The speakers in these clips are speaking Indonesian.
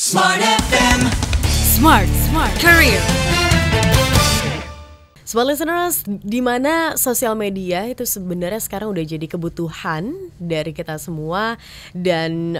Smart FM. Smart Career. Smart listeners, di mana sosial media itu sebenarnya sekarang udah jadi kebutuhan dari kita semua, dan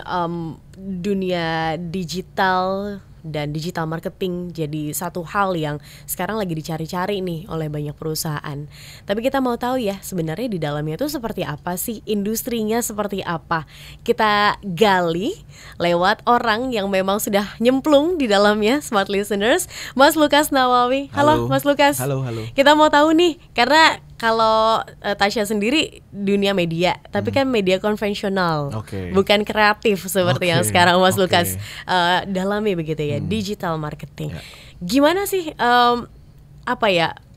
dunia digital dan digital marketing jadi satu hal yang sekarang lagi dicari-cari nih oleh banyak perusahaan. Tapi kita mau tahu ya, sebenarnya di dalamnya itu seperti apa sih, industrinya seperti apa. Kita gali lewat orang yang memang sudah nyemplung di dalamnya, smart listeners. Mas Lukas Nawawi. Halo Mas Lukas. Halo. Kita mau tahu nih, karena kalau Tasya sendiri dunia media, tapi kan media konvensional, bukan kreatif seperti yang sekarang Mas Lukas dalami begitu ya, digital marketing. Gimana sih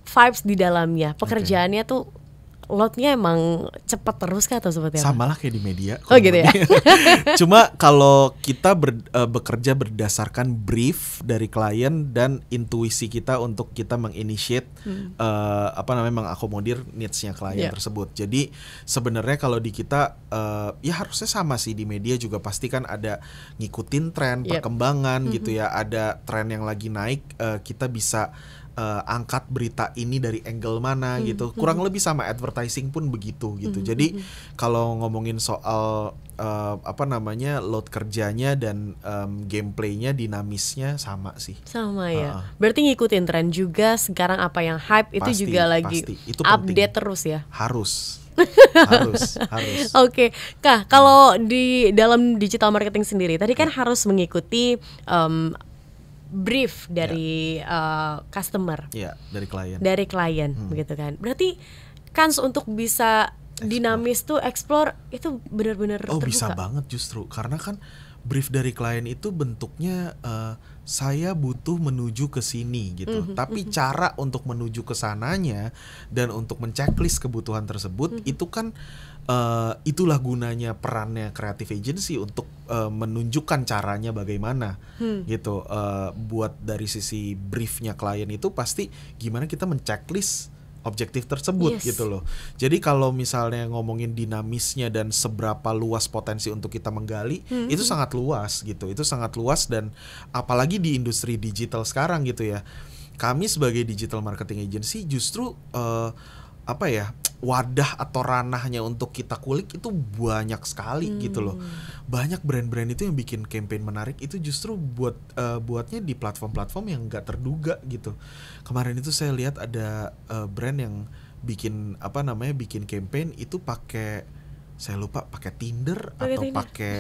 vibes di dalamnya, pekerjaannya tuh loadnya emang cepat terus kah atau seperti apa? Sama lah kayak di media. Oh gitu ya. Cuma kalau kita bekerja berdasarkan brief dari klien dan intuisi kita untuk kita menginitiate mengakomodir needs-nya klien tersebut. Jadi sebenarnya kalau di kita ya harusnya sama sih, di media juga pasti kan ada ngikutin tren, perkembangan gitu ya. Ada tren yang lagi naik, kita bisa angkat berita ini dari angle mana gitu. Kurang lebih sama advertising pun begitu gitu. Jadi kalau ngomongin soal load kerjanya dan gameplaynya, dinamisnya sama sih. Sama ya. Berarti ngikutin tren juga sekarang, apa yang hype itu pasti, juga lagi itu update penting. Terus ya. Harus. Oke. Kak, kalau di dalam digital marketing sendiri tadi kan harus mengikuti brief dari customer, dari klien, begitu kan. Berarti kans untuk bisa dinamis tuh explore itu benar-benar terbuka. Bisa banget justru, karena kan brief dari klien itu bentuknya saya butuh menuju ke sini gitu. Tapi cara untuk menuju ke sananya dan untuk menceklis kebutuhan tersebut itu kan itulah gunanya perannya creative agency untuk menunjukkan caranya bagaimana gitu. Buat dari sisi briefnya klien itu pasti gimana kita menceklis objektif tersebut gitu loh. Jadi kalau misalnya ngomongin dinamisnya dan seberapa luas potensi untuk kita menggali, itu sangat luas gitu. Itu sangat luas, dan apalagi di industri digital sekarang gitu ya. Kami sebagai digital marketing agency justru wadah atau ranahnya untuk kita kulik itu banyak sekali gitu loh. Banyak brand-brand itu yang bikin campaign menarik itu justru buatnya di platform-platform yang nggak terduga gitu. Kemarin itu saya lihat ada brand yang bikin bikin campaign itu pakai, saya lupa pakai Tinder atau pakai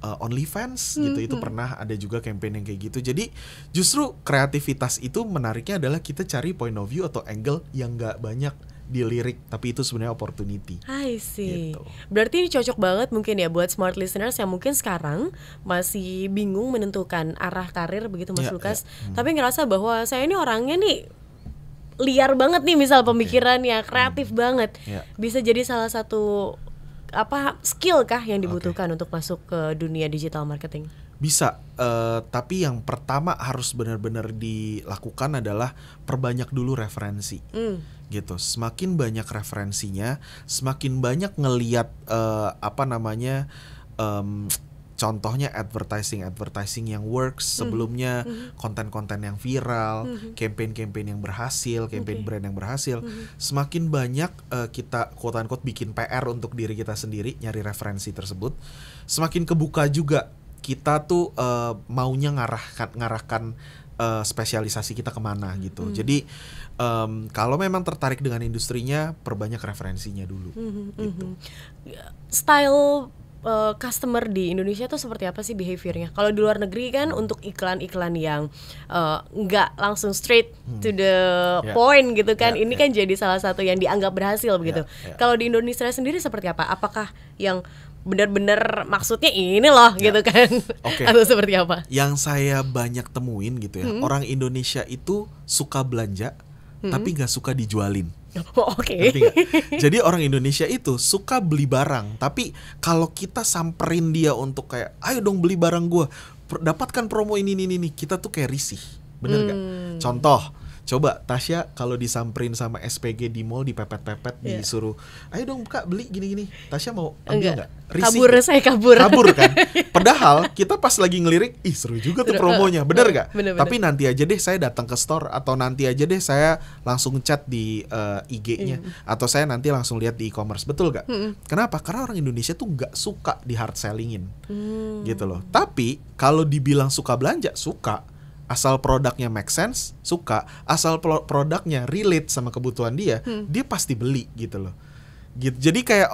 OnlyFans gitu. Itu pernah ada juga campaign yang kayak gitu. Jadi justru kreativitas itu menariknya adalah kita cari point of view atau angle yang gak banyak dilirik, tapi itu sebenarnya opportunity. I see. Gitu. Berarti ini cocok banget mungkin ya buat smart listeners yang mungkin sekarang masih bingung menentukan arah karir begitu Mas Lukas. Tapi ngerasa bahwa saya ini orangnya nih liar banget nih, misal pemikirannya kreatif banget. Bisa jadi salah satu skill kah yang dibutuhkan untuk masuk ke dunia digital marketing? Bisa, tapi yang pertama harus benar-benar dilakukan adalah perbanyak dulu referensi, gitu. Semakin banyak referensinya, semakin banyak ngelihat contohnya advertising yang works sebelumnya, konten-konten yang viral, campaign-campaign yang berhasil, campaign brand yang berhasil. Semakin banyak kita quote-unquote bikin PR untuk diri kita sendiri, nyari referensi tersebut, semakin kebuka juga kita tuh maunya ngarahkan spesialisasi kita kemana gitu. Jadi kalau memang tertarik dengan industrinya, perbanyak referensinya dulu. Gitu. Style customer di Indonesia tuh seperti apa sih behaviornya? Kalau di luar negeri kan untuk iklan-iklan yang nggak langsung straight to the point gitu kan, ini kan jadi salah satu yang dianggap berhasil begitu. Kalau di Indonesia sendiri seperti apa? Apakah yang benar-benar maksudnya ini loh gitu kan? Atau seperti apa? Yang saya banyak temuin gitu ya, orang Indonesia itu suka belanja tapi nggak suka dijualin. Jadi orang Indonesia itu suka beli barang, tapi kalau kita samperin dia untuk kayak ayo dong beli barang gue, dapatkan promo ini, kita tuh kayak risih, bener gak? Contoh, coba Tasya kalau disamperin sama SPG di mall, dipepet-pepet, disuruh ayo dong Kak beli gini-gini, Tasya mau ambil nggak? Saya kabur kan? Padahal Padahal kita pas lagi ngelirik, ih seru juga tuh promonya, bener gak? Bener. Tapi nanti aja deh saya datang ke store, atau nanti aja deh saya langsung chat di IG-nya, atau saya nanti langsung lihat di e-commerce, betul gak? Kenapa? Karena orang Indonesia tuh gak suka di hard sellingin, gitu loh. Tapi kalau dibilang suka belanja, suka. Asal produknya make sense, suka. Asal produknya relate sama kebutuhan dia, dia pasti beli gitu loh. Gitu. Jadi kayak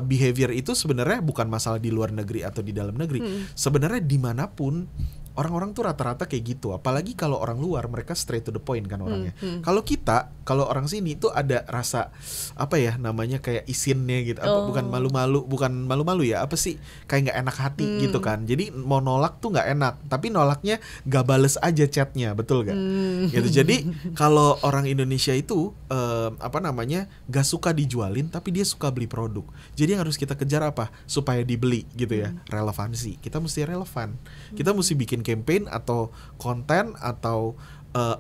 behavior itu sebenarnya bukan masalah di luar negeri atau di dalam negeri. Sebenarnya dimanapun orang-orang tuh rata-rata kayak gitu. Apalagi kalau orang luar, mereka straight to the point kan orangnya. Kalau orang sini tuh ada rasa apa ya namanya, kayak isinnya gitu. Bukan malu-malu ya, apa sih, kayak nggak enak hati gitu kan. Jadi mau nolak tuh nggak enak, tapi nolaknya nggak bales aja chatnya, betul gak? Gitu. Jadi kalau orang Indonesia itu nggak suka dijualin, tapi dia suka beli produk. Jadi yang harus kita kejar apa? Supaya dibeli gitu ya. Relevansi. Kita mesti relevan. Kita mesti bikin campaign atau konten atau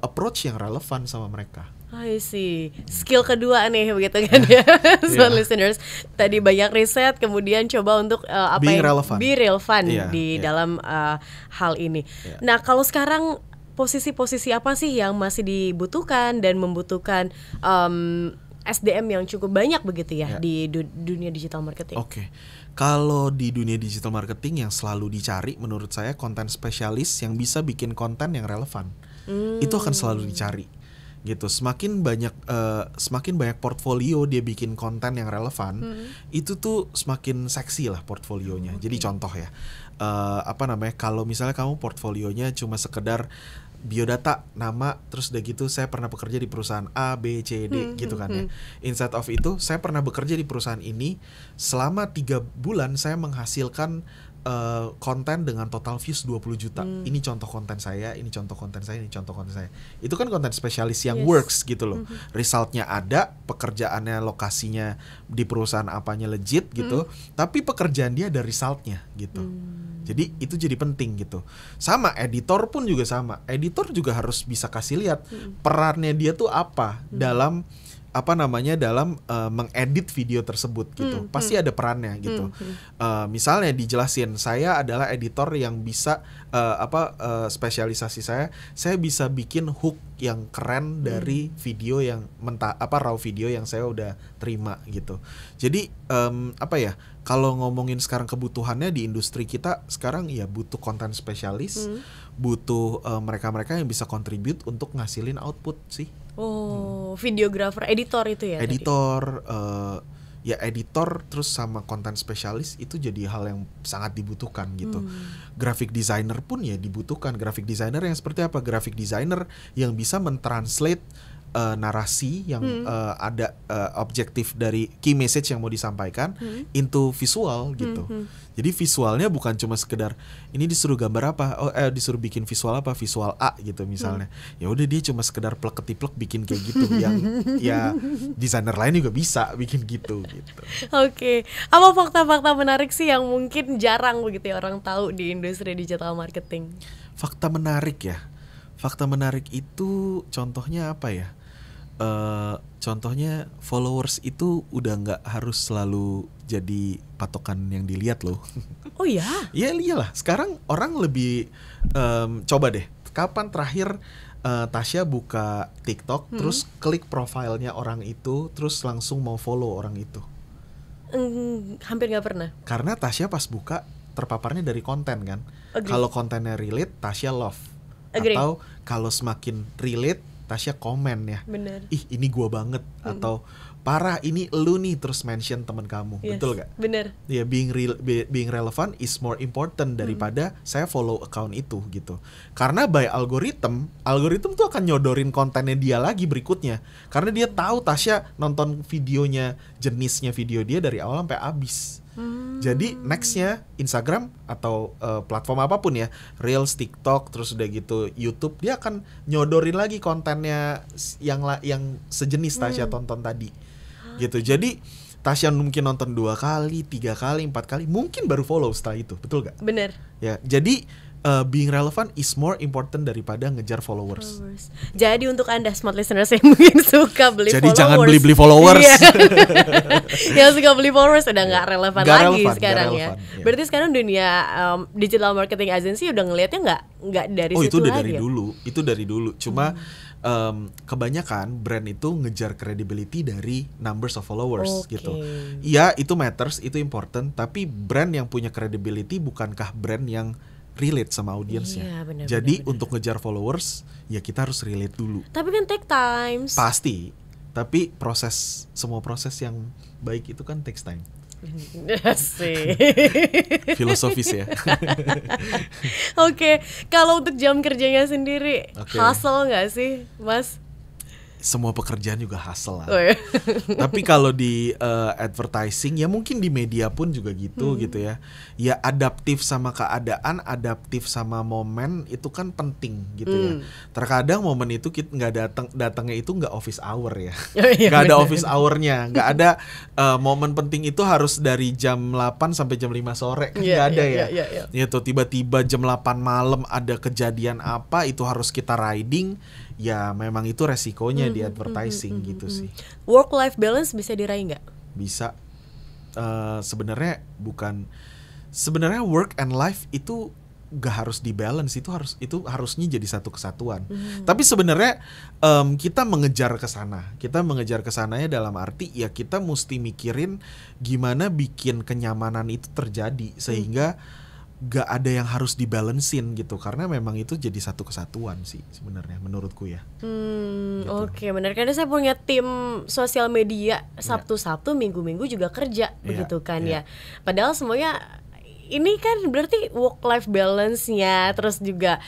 approach yang relevan sama mereka. I see. Skill kedua nih begitu kan ya, listeners. Tadi banyak riset, kemudian coba untuk be relevan di dalam hal ini. Nah, kalau sekarang posisi-posisi apa sih yang masih dibutuhkan dan membutuhkan SDM yang cukup banyak begitu ya di dunia digital marketing? Oke. Kalau di dunia digital marketing yang selalu dicari menurut saya konten spesialis yang bisa bikin konten yang relevan. Itu akan selalu dicari. Gitu. Semakin banyak portfolio dia bikin konten yang relevan, itu tuh semakin seksi lah portfolionya. Jadi contoh ya. Kalau misalnya kamu portfolionya cuma sekedar biodata, nama, terus udah gitu saya pernah bekerja di perusahaan A, B, C, D gitu kan ya. Instead of itu, saya pernah bekerja di perusahaan ini selama 3 bulan saya menghasilkan konten dengan total views 20 juta. Ini contoh konten saya, ini contoh konten saya, ini contoh konten saya. Itu kan konten spesialis yang works gitu loh. Resultnya ada, pekerjaannya, lokasinya di perusahaan apanya legit gitu, tapi pekerjaan dia ada resultnya gitu. Jadi itu jadi penting gitu. Sama editor pun juga sama. Editor juga harus bisa kasih lihat perannya dia tuh apa dalam mengedit video tersebut gitu. Pasti ada perannya gitu. Misalnya dijelasin, saya adalah editor yang bisa spesialisasi saya bisa bikin hook yang keren dari video yang raw video yang saya udah terima gitu. Jadi kalau ngomongin sekarang kebutuhannya di industri kita sekarang ya butuh konten spesialis, butuh mereka-mereka yang bisa contribute untuk ngasilin output sih. Videographer, editor itu ya? Editor, editor terus sama konten spesialis itu jadi hal yang sangat dibutuhkan gitu. Graphic designer pun ya dibutuhkan. Graphic designer yang seperti apa? Graphic designer yang bisa mentranslate narasi yang ada objektif dari key message yang mau disampaikan into visual gitu. Jadi visualnya bukan cuma sekedar ini disuruh gambar apa, disuruh bikin visual apa, visual A gitu misalnya. Ya udah dia cuma sekedar plek-ketiplek bikin kayak gitu yang ya desainer lain juga bisa bikin gitu. Oke. Apa fakta-fakta menarik sih yang mungkin jarang begitu ya orang tahu di industri digital marketing? Fakta menarik ya. Fakta menarik itu contohnya apa ya? Contohnya followers itu udah nggak harus selalu jadi patokan yang dilihat loh. Oh ya? Iya iyalah. Sekarang orang lebih coba deh. Kapan terakhir Tasya buka TikTok terus klik profilnya orang itu terus langsung mau follow orang itu? Hampir nggak pernah. Karena Tasya pas buka terpaparnya dari konten kan. Kalau kontennya relate, Tasya love. Agree. Atau kalau semakin relate, Tasya komen ya. Bener. Ih ini gua banget. Atau parah ini lu nih, terus mention temen kamu. Yes, betul gak? Bener. Ya being relevant is more important daripada saya follow account itu gitu. Karena by algorithm tuh akan nyodorin kontennya dia lagi berikutnya. Karena dia tahu Tasya nonton videonya, jenisnya video dia dari awal sampai habis. Jadi nextnya Instagram atau platform apapun ya, Reels, TikTok, terus udah gitu YouTube, dia akan nyodorin lagi kontennya yang sejenis Tasya tonton tadi gitu. Jadi Tasya mungkin nonton 2 kali, 3 kali, 4 kali, mungkin baru follow setelah itu, betul gak? Bener. Ya, jadi being relevant is more important daripada ngejar followers. Jadi untuk Anda smart listeners yang mungkin suka beli Jadi followers, jangan beli followers. Iya. Yang suka beli followers udah nggak relevan Nggak lagi relevan, sekarang nggak ya. relevan, iya. Berarti sekarang dunia digital marketing agency udah ngelihatnya nggak dari Oh situ itu udah lagi dari ya? dulu, itu dari dulu. Cuma kebanyakan brand itu ngejar credibility dari numbers of followers Oke. gitu. Iya itu matters, itu important. Tapi brand yang punya credibility bukankah brand yang relate sama audiensnya? Iya, benar, Jadi benar. untuk ngejar followers ya kita harus relate dulu. Tapi kan take times. Pasti. Tapi semua proses yang baik itu kan takes time. Asik. Filosofis ya. Oke, kalau untuk jam kerjanya sendiri, Oke. hustle nggak sih, Mas? Semua pekerjaan juga hustle lah. Oh, ya. Tapi kalau di advertising ya mungkin di media pun juga gitu gitu ya. Ya adaptif sama keadaan, adaptif sama momen itu kan penting gitu ya. Terkadang momen itu kita nggak datangnya itu nggak office hour ya. Oh, iya, Nggak ada benar. office hournya, nggak ada momen penting itu harus dari jam 8 sampai jam 5 sore kan Iya, nggak ada iya, ya. iya. Ya tuh tiba-tiba jam 8 malam ada kejadian apa itu harus kita riding. Ya memang itu resikonya di advertising gitu sih. Work life balance bisa diraih nggak? Bisa. Sebenarnya work and life itu gak harus dibalance, itu harusnya jadi satu kesatuan. Tapi sebenarnya kita mengejar ke sana. Kita mengejar ke sananya dalam arti ya kita mesti mikirin gimana bikin kenyamanan itu terjadi sehingga gak ada yang harus dibalancein gitu, karena memang itu jadi satu kesatuan sih sebenarnya menurutku ya. Oke, benar. Karena saya punya tim sosial media Sabtu-Sabtu, Minggu-Minggu juga kerja begitu kan ya. Padahal semuanya ini kan berarti work life balance-nya, terus juga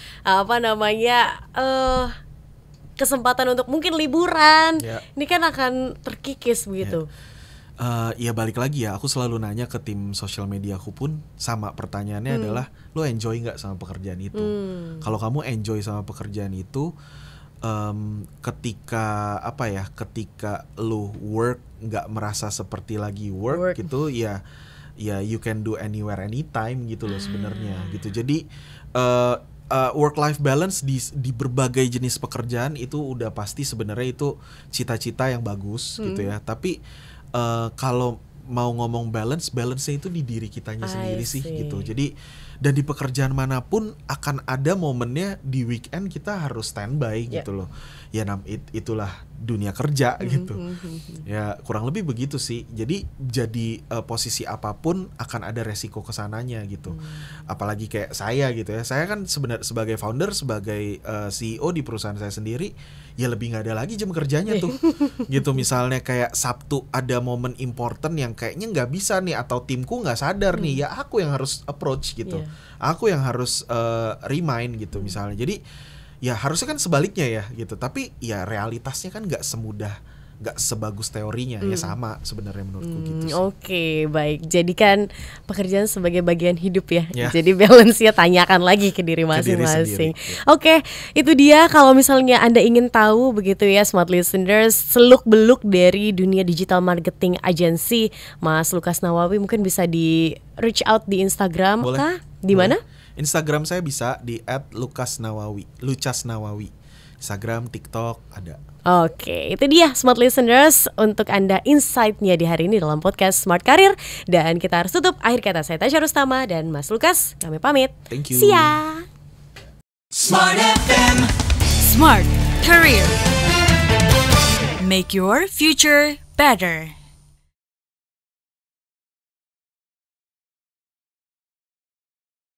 kesempatan untuk mungkin liburan. Ini kan akan terkikis begitu. Ya balik lagi ya, aku selalu nanya ke tim sosial media aku pun sama, pertanyaannya adalah lo enjoy nggak sama pekerjaan itu? Kalau kamu enjoy sama pekerjaan itu, ketika lo work nggak merasa seperti lagi work gitu ya you can do anywhere anytime gitu loh sebenarnya gitu. Jadi work life balance di berbagai jenis pekerjaan itu udah pasti sebenarnya itu cita-cita yang bagus gitu ya. Tapi kalau mau ngomong balance-nya itu di diri kitanya sendiri sih gitu. Jadi dan di pekerjaan manapun akan ada momennya di weekend kita harus standby gitu loh. Ya itulah dunia kerja gitu. Ya kurang lebih begitu sih. Jadi posisi apapun akan ada resiko kesananya gitu. Apalagi kayak saya gitu ya. Saya kan sebenarnya sebagai founder, sebagai CEO di perusahaan saya sendiri, ya lebih nggak ada lagi jam kerjanya tuh. Gitu misalnya kayak Sabtu ada momen important yang kayaknya nggak bisa nih atau timku nggak sadar nih, ya aku yang harus approach gitu. Aku yang harus remind gitu misalnya. Jadi ya harusnya kan sebaliknya ya gitu. Tapi ya realitasnya kan nggak sebagus teorinya. Ya sama sebenarnya menurutku gitu sih. Oke, baik. Jadikan pekerjaan sebagai bagian hidup ya. Jadi balance-nya tanyakan lagi ke diri masing-masing. Oke, itu dia kalau misalnya Anda ingin tahu begitu ya Smart Listeners, seluk-beluk dari dunia digital marketing agency Mas Lukas Nawawi, mungkin bisa di reach out di Instagram kah? Di mana? Instagram saya bisa di @lucasnawawi. Instagram, TikTok ada. Oke, itu dia Smart Listeners untuk Anda insight-nya di hari ini dalam podcast Smart Career. Dan kita harus tutup. Akhir kata saya Tasya Rustama dan Mas Lukas, kami pamit. Thank you. See ya. Smart FM. Smart Career. Make your future better.